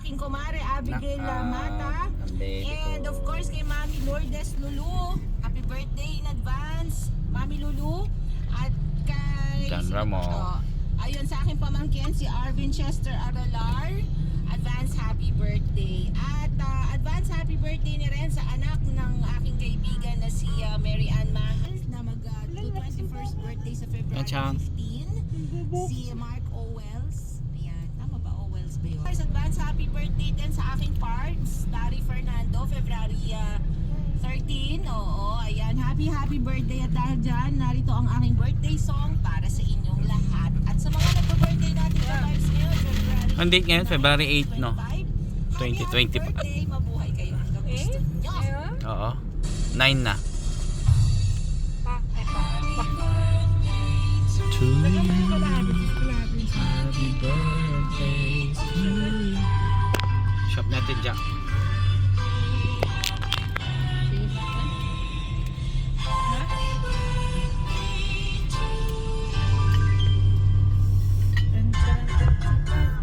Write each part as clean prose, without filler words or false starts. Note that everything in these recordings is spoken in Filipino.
aking kumare Abigail Mata. And of course kay Mami Lourdes Lulu. Happy birthday in advance, Mami Lulu. At kay Sandra mo. Ayun sa aking pamangkin si Arvin Chester Aralar. Advance happy birthday. At advance happy birthday ni rin sa anak ng aking kaibigan na si Mary Ann Mahal na mag-21st birthday sa February 15. Si Mark Owells. Ayan, tama ba? Owells ba yun? Advance happy birthday din sa aking parts. Dari Fernando, February 13. Oo, ayan. Happy birthday. At dahil dyan, narito ang aking birthday song para sa inyong lahat. At sa mga nagpa-birthday natin sa lives ngayon, February Ang date ngayon, February 8, no? 2025. Happy birthday. Mabuhay kayo hanggang gusto nyo. Oo. 9 na. To you. Happy birthday to you. Shop natin dyan.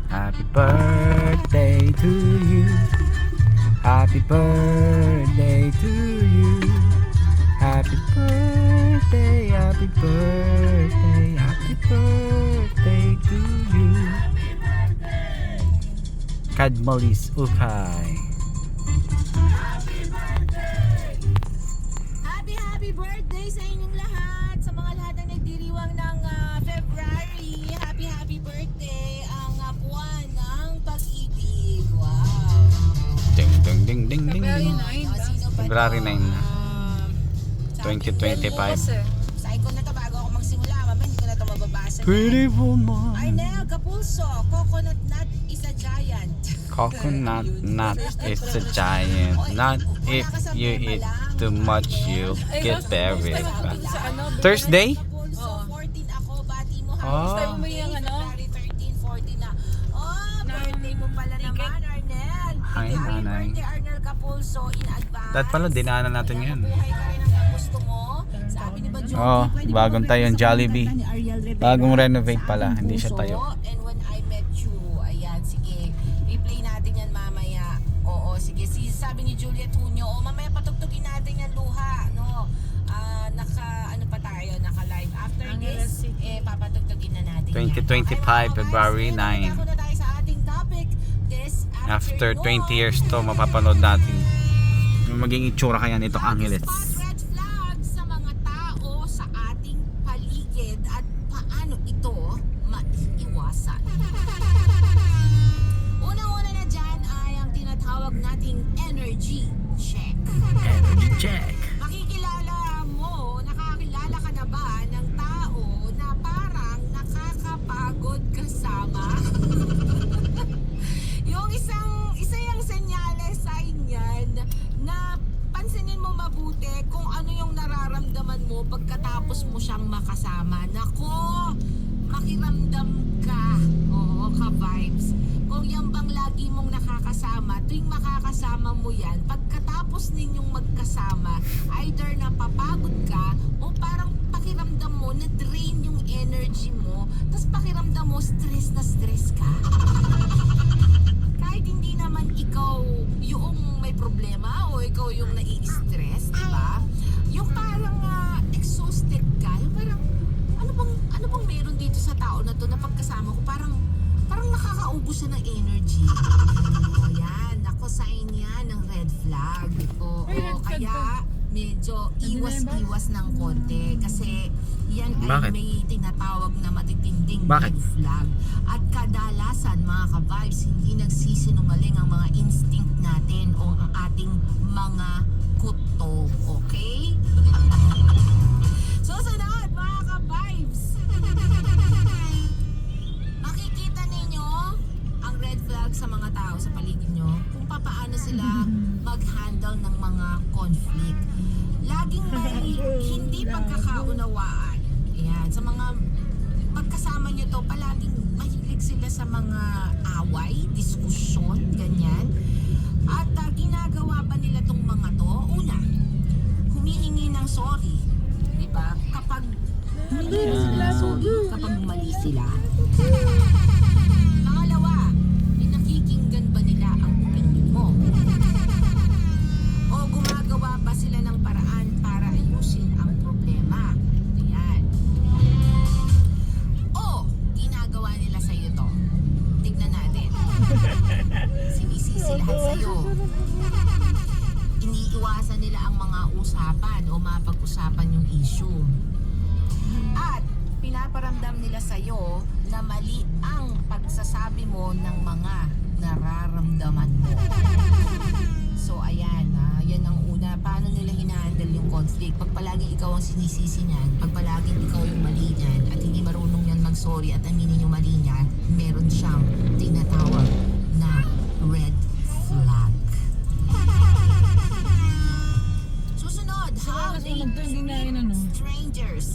Happy birthday to you. Happy birthday to you. Happy birthday, happy birthday, happy birthday to you. Kadmolis Ukay. Happy birthday sa inyong lahat. Sa mga lahat na nagdiriwang ng February. Happy birthday. Ang buwan ng pag-ibig. Wow. Ding ding ding ding ding. February 9 Sino pa February to? 9 na. Sa akin, 2025. Sabi ko na to bago ako magsimula. Mamaya hindi ko na to mababasa. Beautiful man. Arnel Capulso, coconut nut is a giant. Coconut nut is a giant. Not if you eat too much, you get very fat. Thursday? Capulso, 14 ako. Bati mo Ah. happy Gusto mo yung ano? February 13, 14 na. Oh, birthday mo pala naman, Arnel. Hi, Happy nanay. birthday, Arnel Capulso, in advance. Dahil pala, dinaanan natin yan. Mabuhay ka rin hanggang gusto mo. Sabi ni Bajoki, Oh, pwede bagong mo tayo yung mag-request sa Jollibee. kanta ni Ariel Rivera Bagong renovate sa pala, aking hindi siya puso. tayo. And when I met you, ayan, sige, i-play natin yan mamaya. Oo, sige, sabi ni Juliet Junio, mamaya patugtugin natin yan luha, no? Ano pa tayo, naka-live. After this, papatugtugin na natin 2025, yan. Okay, February mga 9. guys, ako na tayo sa ating topic this After afternoon. 20 years to, mapapanood natin. Yung maging itsura kaya nito, Angeles. Spot red flags sa mga tao sa ating paligid at paano ito maiiwasan. Unang-una na dyan ay ang tinatawag nating energy check. Energy check. Nakakilala ka na ba ng tao na parang nakakapagod kasama? Yung isa yung senyales sa inyan na pansinin mo mabuti kung ano yung nararamdaman mo pagkatapos mo siyang makasama. Nako, makiramdam ka. Oo, ka-vibes. Kung yan bang lagi mong nakakasama, tuwing makakasama mo yan, pagkatapos ninyong magkasama, either napapagod ka o parang pakiramdam mo na drain yung energy mo, tapos pakiramdam mo stress na stress ka. Kahit hindi naman ikaw yung may problema o ikaw yung nai-stress, di ba? Yung parang exhausted ka, yung parang ano bang meron dito sa tao na to na pagkasama ko parang nakakaubos siya ng energy. O yan, ako sign yan ng red flag. Oo, kaya medyo iwas-iwas ng konti kasi yan ay Bakit? may tinatawag na matitinding Bakit? red flag. At kadalasan mga ka-vibes, hindi nagsisinungaling ang mga instinct natin o ang ating mga kutob. Okay? Susunod mga ka-vibes! Makikita ninyo ang red flag sa mga tao sa paligid nyo kung paano sila mag-handle ng mga conflict. Laging may hindi pagkakaunawaan. Ayan, sa mga pagkasama nyo to, palaging mahilig sila sa mga away, diskusyon, ganyan. At ginagawa pa nila tong mga to, una, humihingi ng sorry. Diba? Kapag humingi na sila ng sorry, kapag mali sila. Pangalawa, nakikinggan ba nila Sinisisi lahat sa'yo. Iniiwasan nila ang mga usapan o mapag-usapan yung issue. At pinaparamdam nila sa'yo na mali ang pagsasabi mo ng mga nararamdaman mo. So ayan, yan ang una. Paano nila hinahandle yung conflict? Pag palaging ikaw ang sinisisi niyan, pag palaging ikaw yung mali niyan, at hindi marunong yan mag-sorry at aminin yung mali niya, meron siyang tinatawag na red flag. Susunod, how they treat strangers.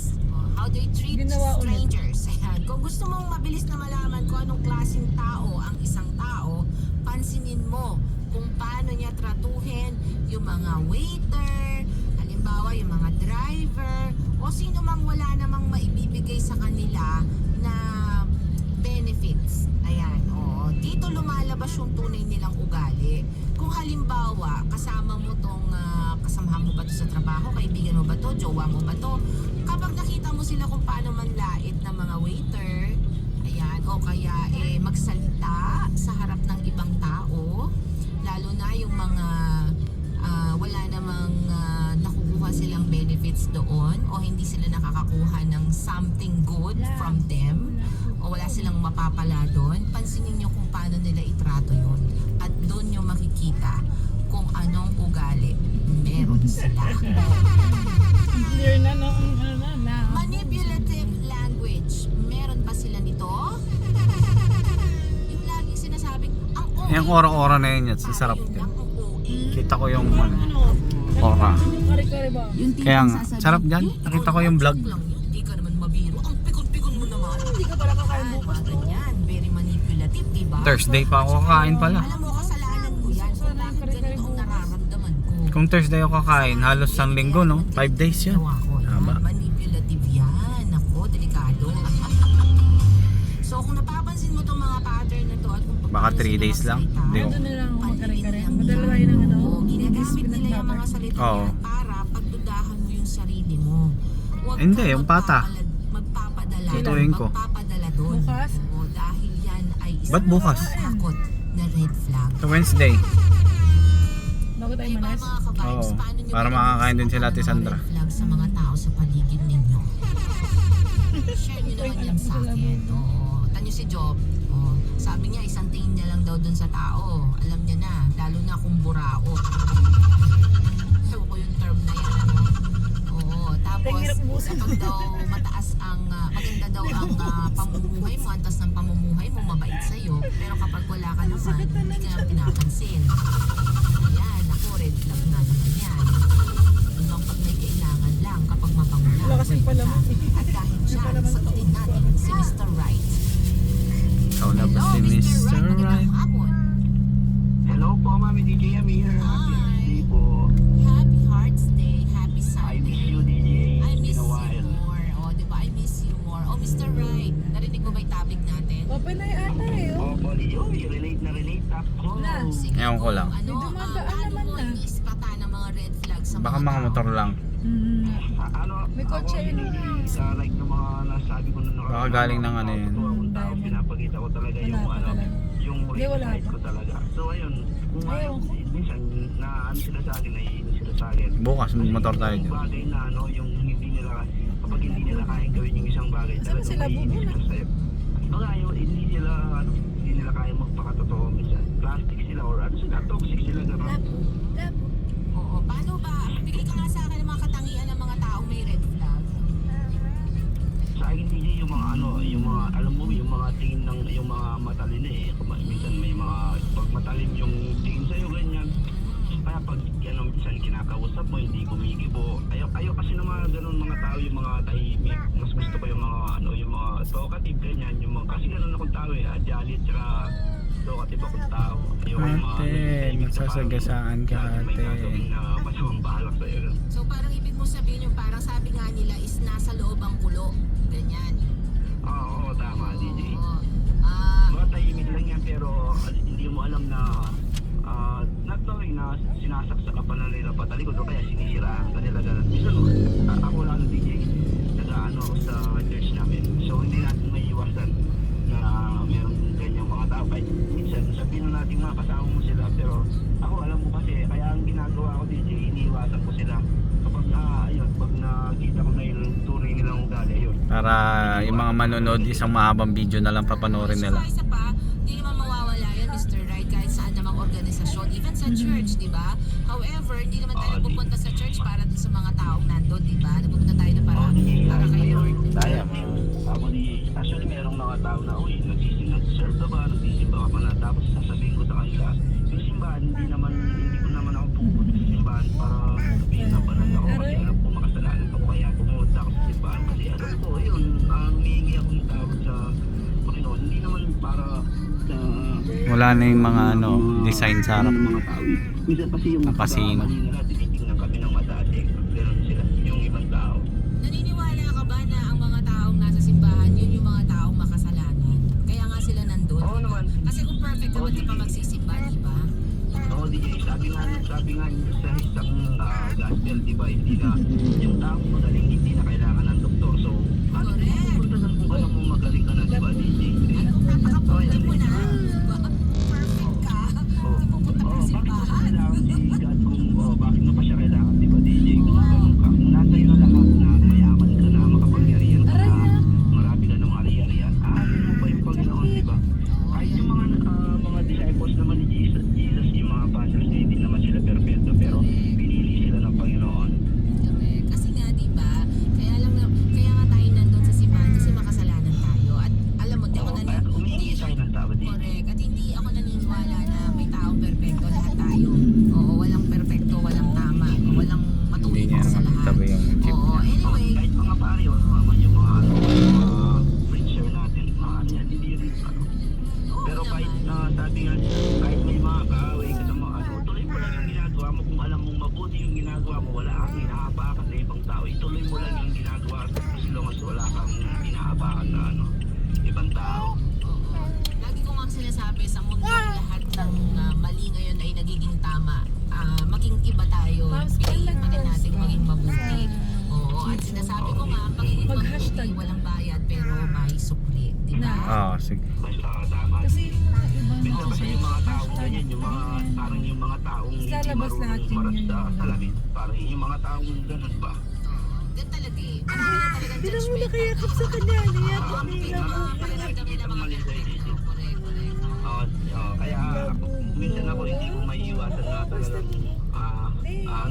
How they treat Ginawa ulit. strangers. Ayan. Kung gusto mong mabilis na malaman kung anong klaseng tao ang isang tao, pansinin mo kung paano niya tratuhin yung mga waiter, halimbawa yung mga driver, o sino mang wala namang maibibigay sa kanila na benefits. Ayan, dito lumalabas yung tunay nilang ugali. Kung halimbawa, kasama mo tong, kasamahan mo ba to sa trabaho, kaibigan mo ba to, jowa mo ba to, kapag nakita mo sila kung paano manlait ng mga waiter, ayan, o kaya magsalita sa harap ng ibang tao, lalo na yung mga wala namang nakukuha silang benefits doon o hindi sila nakakakuha ng something good from them o wala silang mapapala doon, pansinin nyo kung paano nila itrato yun at doon nyo makikita kung anong ugali meron sila. Clear na, no? Manipulative language, meron ba sila nito? Yung laging sinasabing ang OA, Yung ora-ora na yun, sa sarap yun din. lang ang OA. Kita ko yung ora. Kare-kare ba? Yung tipong Kaya nga, sasabihin, sarap dyan. Nakita ko yung vlog. joke lang yun. Hindi ka naman mabiro. Ang pikon-pikon mo naman. Hindi ka pala kakain Yan, bukas mga to. ganyan. Very manipulative, diba? Thursday pa ako kakain pala. Alam mo, kasalanan mo yan. Kung bakit ganito ang nararamdaman ko. Kung Thursday ako kakain, halos isang linggo, no? 5 days yun. Ginawa ko yan. Tama. Manipulative yan. Ako, delikado. So, kung napapansin mo itong mga pattern na to at kung Baka paano 3 sila days lang. magsalita, Hindi ko. Doon na lang ako magkare-kare. Panlilin lang Madalawa yan. yun ang ano. Oo, ginagamit nila yung mga salita Oo. yan para pagdudahan mo yung sarili mo. Huwag Hindi, kang yung pata. magpapadala. Tutuin ko. Magpapadala doon. Bukas? Oo, dahil yan ay isang Ba't bukas? takot na red flag. Sa Wednesday. Bago tayo Diba, manas? mga ka-vibes, Oo, paano nyo para ba makakain din naisip sila, ang Ate mga Sandra. red flag sa mga tao sa paligid ninyo? Share nyo naman yan sa akin. Oo. Tanyo si Job. Oo. Sabi niya, isang tingin niya lang daw dun sa tao. Alam niya na, lalo na kung burao. Ewan ko yung term na yan. Ano? Oo. Tapos, Hirap ubusin. kapag daw mataas ang, maganda daw ang pamumuhay mo, antas ng pamumuhay mo, mabait sa'yo. Pero kapag wala ka naman, hindi ka naman pinapansin. Ayan, ako, red flag na naman yan. Hanggang pag may kailangan lang, kapag mabango na. Wala kasing red palaman. flag. At dahil dyan, sagutin natin si Mr. Right. Ikaw na ba Hello, si Mr. Mr. Right. Right? Magandang hapon. Hello po, Mami DJ Amir. Happy Hi. birthday po. Happy Hearts Day. Happy I Sunday. miss you, DJ. I It's miss been a you while. more. Oh, di ba? I miss you more. Oh, Mr. Right. Narinig mo ba yung topic natin? Open na yung ata eh. Oh. Opo, DJ. Relate na relate ako. Na. Sige, Ewan ko lang. Ano, May dumadaan paano naman mo na. iniispata ng mga red flags sa Baka mga mga tao? motor lang. Ano, May kotse ako, yun. DJ, sa like ng mga nasabi ko nung Baka galing ng ano yun. Akong tao, pinapakita ko talaga yung Wala pa ano, talaga. yung Hindi, real wala side pa. ko talaga. So ayun, kung Ayun. minsan na ano sila sa akin, naiinis sila sa akin. Bukas, motor tayo Yung dyan. bagay na ano, yung hindi nila, kapag hindi nila kayang gawin yung isang bagay, Saan talagang sila maiinis bubuna? sila sa'yo. Baka yun, hindi nila kaya magpakatotoo minsan. Plastic sila or ano sila, toxic sila gano'n. Labo. Oo. Paano ba? Bigay ka nga sa akin ng mga katangian ng mga taong may red flag. Sa akin DJ, yung mga ano, yung mga, alam mo, yung mga tingin ng, yung mga matalin eh. Minsan may mga, pag matalim yung tingin sa'yo, ganyan. Kaya pag, ano, minsan kinakausap mo, hindi kumikibo. Ayaw kasi ng mga ganun mga tao, yung mga tahimik. Mas gusto ko yung mga, ano, yung mga talkative, ganyan. Yung mga, kasi ganun akong tao eh, jolly at saka talkative akong tao. Ayaw ko yung mga, Ate, tahimik na magsasagasaan ka, parang may ate. gagawin na masamang balak sa'yo. So parang ibig mo sabihin yung parang sabi nga nila is nasa loob ang kulo. Ganyan. Oo, tama, DJ. Oo. Mga tahimik lang yan pero hindi mo alam na not knowing na sinasaksak ka pa na nila patalikod o kaya sinisiraan ka nila ganun. Minsan ako lalo DJ, nag-ano ako sa church namin. So hindi natin may iwasan na meron ganyang mga tao. Kahit minsan sabihin na natin mga kasama mo sila, pero ako alam mo kasi, kaya ang ginagawa ko DJ, iniiwasan ko sila. Kapag ayun, pag nakita ko na yung tunay nilang ugali, ayun. Para yung mga manonood, isang mahabang video na lang papanoorin nila. Isa pa, hindi naman mawawala yan, Mr. Right, kahit saan namang organisasyon, even sa church, di ba? However, hindi naman tayo pupunta sa church para dun sa mga taong nandun, di ba? Napupunta tayo na para kay Lord. Kaya, ako actually merong mga tao na, uy, nagsiserve ka ba, nagsisimba ka pa na, tapos sasabihin ko sa kanila, yung simbahan, hindi ko naman ako pupunta sa simbahan para sabihin na banal ako, kasi alam ko makasalanan ako, kaya pumunta ako sa simbahan, kasi alam ko, yun, humihingi ako ng tawag sa Panginoon, hindi naman para sa Wala na yung mga ano, design sa harap. mga tao. Minsan kasi yung Nakasino. pagkakamali nila, tinitingnan kami ng mataas eh, gano'n sila, yung ibang tao. Naniniwala ka ba na ang mga taong nasa simbahan, yun yung mga taong makasalanan? Kaya nga sila nandun. Oo naman. Kasi kung perfect ka, ba't di pa magsisimba, di ba? Oo, DJ, sabi nga sa isang gospel, di ba, hindi na, yung taong magaling, hindi na kailangan ng doktor. So, Correct. pupunta na kung alam mo magaling ka na, di ba, DJ? Ano kung napakapunta mo na? Diba? Perfect ka. Hindi pupunta ka sa simbahan. Bakit mo pa siya kailangan, di ba, DJ? Kung ganun ka, kung nasa iyo na lahat na mayaman ka na, makapangyarihan ka na, marami ka ng ari-arian, aamin mo pa yung Panginoon, di ba? Kahit yung mga disciples naman ni Jesus, yung mga pastors niya, hindi naman sila perfecto, pero pinili sila ng Panginoon. Correct. Kasi nga, di ba? Kaya nga tayo nandun sa simbahan kasi makasalanan tayo. At alam mo, di ako Oo, kaya humingi tayo ng tawad, DJ. Correct. At hindi ako naniniwala na may taong perfecto. Lahat tayo. Oo, walang perfecto, walang tama. Walang Hindi matuwid niya sa naman lahat. tabi yung jeep Oo, niya. anyway. Kahit mga pare, o yung mga preacher natin, mga ano yan, hindi rin pero kahit sabi nga, kahit may mga kaaway ka sa mga tuloy mo lang yung ginagawa mo. Kung alam mong mabuti yung ginagawa mo, wala kang inaapakan na ibang tao. Ituloy mo lang yung ginagawa as long as wala kang inaapakan na ibang tao. Lagi ko nga sinasabi sa mundo lahat ng mali ngayon ay nagiging tama. Maging iba tayo. Piliin pa rin natin maging mabuti. Oo, at sinasabi ko nga, pagiging mabuti, walang bayad pero may sukli. Di ba? Ah, sige. Mas tama. Kasi yung mga ibang Minsan kasi yung mga taong hashtag, ganyan, yung mga parang yung mga taong hindi lalabas lahat marunong yun maras yan. sa salamin. Parang yung mga taong ganun ba? Yan talaga eh. Marami na talagang Hindi na mo judgment. nakayakap sa kanya. Niyakap Marami nila mo. Pakiramdamin ng mga ganito. Correct, correct. Kaya minsan ako hindi ko may iwasan na talagang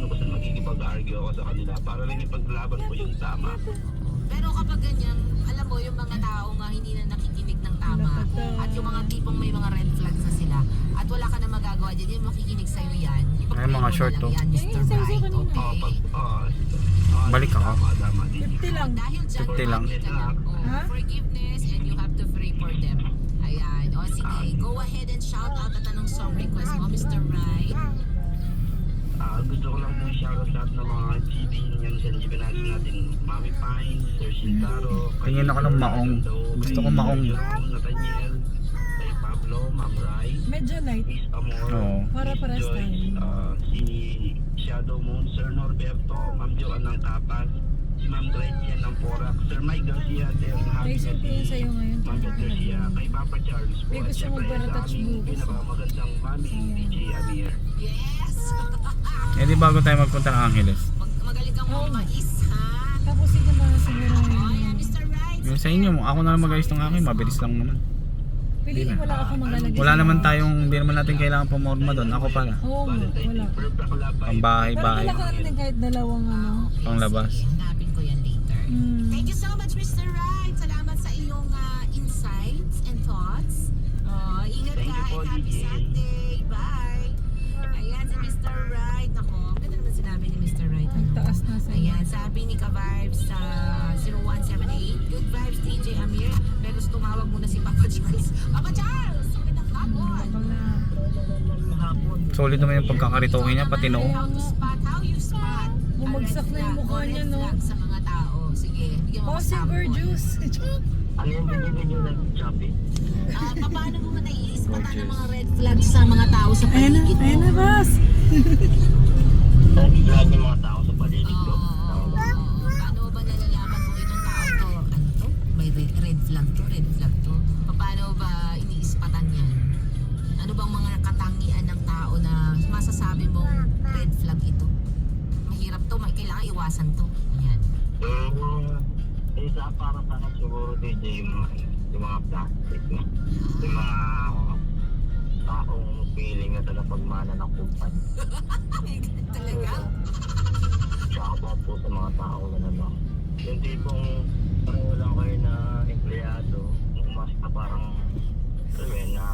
basta magkikipag-argue ako sa kanila para lang ipaglaban ko yung tama. Pero kapag ganyan, alam mo, yung mga tao nga hindi na nakikinig ng tama at yung mga tipong may mga red flags na sila at wala ka na magagawa dyan, yung makikinig sa'yo yan. Ay, mga short to. Yan, Mr. Right, okay? Balik ako. Tama din. 50 lang. Dahil dyan, 50 lang. ka na. Ha? Forgiveness and you have to pray for them. Ayan. O sige, go ahead and shout out at anong song request mo, Mr. Right? Gusto ko lang po i-shoutout sa lahat ng mga GD yan sa Gibanaz natin. Mami Pine, Sir Shintaro, Tingin ako ng maong. Gusto ko maong. Nathaniel, kay Pablo, Ma'am Rai, Medyo light. Miss Amor, Oo. Para Miss pares Joyce, tayo. si Shadow Moon, Sir Norberto, Ma'am Joan ng Tapas, si Ma'am Gretchen ng Porac, Sir Mike Garcia, Sir Happy Naisip ko yun sa'yo ngayon. Ma'am Garcia, kay Papa Charles po. May At gusto syempre, magpara-touch sa aming bukas. pinakamagandang mami, DJ Amir. Yes! Eh di bago tayo magpunta ng Angeles. Magaling kang mais, ha? Tapos sige ba siguro Oh, yan, Mr. Right. Yung sa inyo, ako na lang mag-ayos ng akin, mabilis lang naman. Pwede wala ako maglalagay. Wala naman tayong, hindi naman natin kailangan pumorma doon. Ako pala. Oo, wala. Pang bahay-bahay. Pero wala ka natin kahit dalawang ano. Panglabas. Hanapin ko yan later. Thank you so much, Mr. Right. Salamat sa iyong insights and thoughts. Ingat Thank ka you po, and happy DJ. Sunday. Bye. Ayan si Mr. Right. Ako, ang ganda naman sinabi ni Mr. Right. Ang taas na sa Ayan, sabi ni Ka-Vibes sa 0178. Good vibes, DJ Amir. Pero tumawag muna si Papa Charles. Papa Charles! Magandang hapon! Solid naman yung pagkakaritoke niya, pati noo. How to spot, how you spot. Bumagsak na yung mukha niya, no? Sa mga tao. Sige, bigyan mo Bossy sample. Burgess. Ano yung binibin nyo ng Shopee? Paano mo naiispatan ng mga red flags sa mga tao sa paligid mo? Ayun na, boss. Lahat yung mga tao sa paligid ko. Paano ba nalalaman kung itong tao to, ano to? May red flag to, red flag to. Paano katangian ng tao na masasabi mong red flag ito? Mahirap to, kailangan iwasan to. Yan. Isa para sa akin siguro DJ yung mga plastic na. Yung mga taong feeling na talapagmana ng kumpan. Talaga? Shout out po sa mga taong ano. Yung tipong pareho lang kayo na empleyado, mas na parang na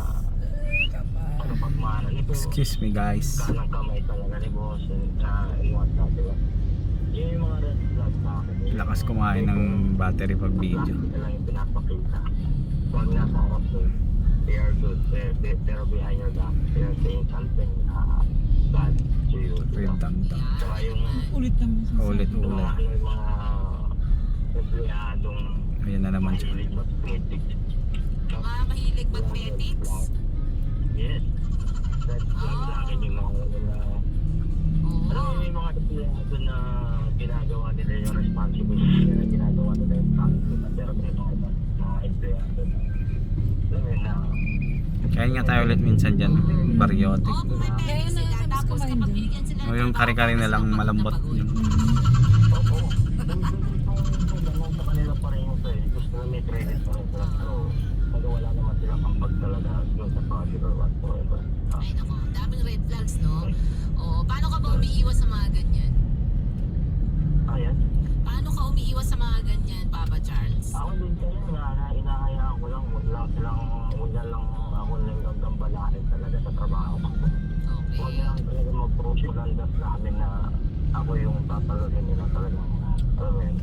talapagmana nito. Excuse me guys. Kanang kamay talaga ni boss and whatnot, diba? Yun yung mga red flag sa akin. Lakas kumain ng battery pag video. Plastic na lang yung pinapakita. Pag nasa harap mo, they are good. Pero behind your back, they are saying something bad to you. Yung tamtam. Saka yung Ulit naman sa Ulit-ulit. yung mga empleyadong Ayan na naman siya. mahilig mag-critic. Mga mahilig magnetics? Yes. Red flag sa akin yung mga alam Oo. mo yung mga empleyado na ginagawa nila yung responsibility nila, ginagawa nila yung practice na pero may mga empleyado na alam mo yun na Kaya nga tayo ulit minsan dyan. Baryotic. Oo, kung may pera Kaya sila, nakakamiss tapos kumain kapag dyan. binigyan sila ng O yung trabaho, kare-kare na lang tapos malambot. napapagod. Yung oo. Ganun sa kanila pa rin yung sa'yo. Gusto na may credit pa rin sila. Pero pag wala naman silang ambag talaga yung sa project or whatsoever. Ay nako, ang daming red flags, no? Oo, paano ka ba umiiwas sa mga ganyan? Ayan. Paano ka umiiwas sa mga ganyan, Papa Charles? Ako din kayo na inahayaan ko lang. Huwag na lang ako lang gagambalain talaga sa trabaho ko. Huwag Okay. na lang talaga mag-approach magandas namin na ako yung tatalagin nila talaga. Alam mo yun,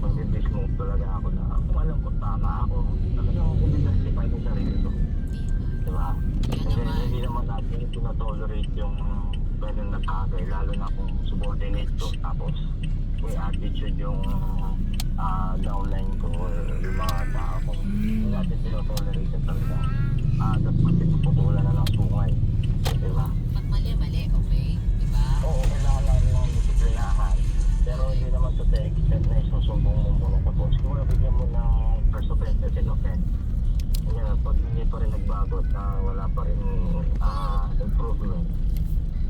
mag-dismove talaga ako na kung alam ko tama ako, talaga ako i-justify yung sarili ko. Diba? Yan And then, naman. hindi naman natin tinatolerate yung ganun na bagay, lalo na kung subordinate ko. Tapos, may attitude yung downline ko or yung mga tao ko. Hindi natin tinatolerate yung talaga. Tapos kasi puputulan na ng sungay. Diba? Pag mali, okay? Diba? Oo, kailangan lang ng disiplinahan. Pero hindi naman sa extent na isusumbong mo muna. Tapos kung nabigyan mo ng first offense at second offense, yun, pag hindi pa rin nagbago at wala pa rin improvement,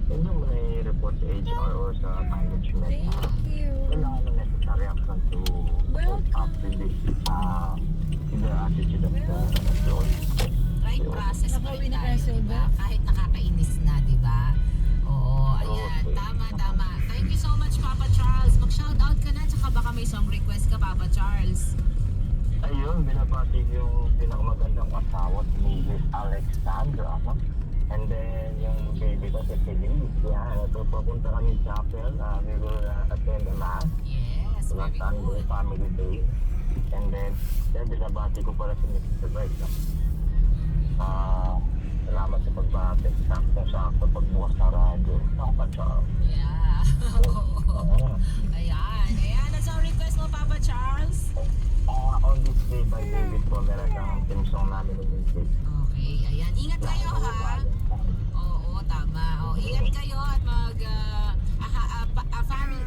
hindi mo na i-report sa HR or sa management. Thank you. Kailangan ng necessary action to hold up with the attitude of the employee. Right process pa Nakauwi rin na tayo, kaya si diba? Uber? Kahit nakakainis na, diba? Oo, ayan. Oo. Tama. Thank you so much, Papa Charles. Mag-shoutout ka na, tsaka baka may song request ka, Papa Charles. Ayun, binabati yung pinakamagandang asawa si Mrs. Alexandra, no? And then, yung baby ko si Felice, yan, papunta kami sa chapel, we will attend the mass, Yes, very Sunday good. family day. And then binabati ko pala si Mrs. Bright, no? Salamat sa pagbati, sakto pagbukas ng radyo, Papa Charles. Yeah. Oo. Ayan. Ang song request mo, Papa Charles? On this day by David Pomeran, ang team song namin ng music. Okay, ayan. Ingat kayo, ha? Oo, tama. Ingat kayo at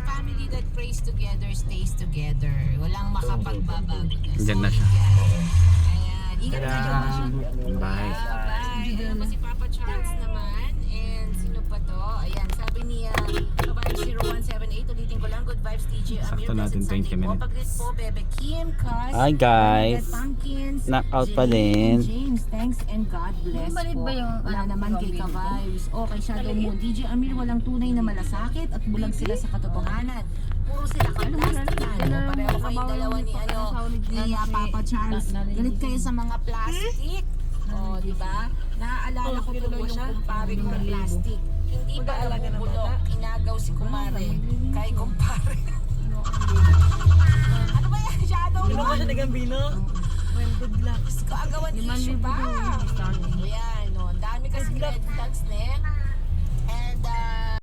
family that prays together stays together. Walang makapagbabago. Diyan na siya. Ayan. Ingat kayo. Bye. Bye. Ayun po si Papa Charles naman. And sino pa to? Ayan, sabi niya, Kabayan 0178, ulitin ko lang, good vibes DJ Amir. Sakto natin Blessed 20 Sunday po. minutes. Pag-greet po, Bebe Kim, Cuz, Hi guys. Pumpkins, Knockout pa Janine, din. James, thanks and God bless Maliit po. ba yung Wala anak naman ko, kay baby? Ka-Vibes. Okay, Shadow Moon. DJ Amir, walang tunay na malasakit at bulag sila sa katotohanan. Puro sila ka-plastikan. Pareho kayong dalawa ni Papa Charles. Galit kayo sa mga plastic. Oh, di ba? Naaalala ko tuloy yung kumpare kong plastic. Hindi pa nabubulok. Inagaw si kumare. Kay kumpare. Ano ba yan? Shadow Hindi mo Moon? siya nagambino? Well, good luck. Ko agawan issue pa. Ayan, no. Ang dami kasi red flags na. And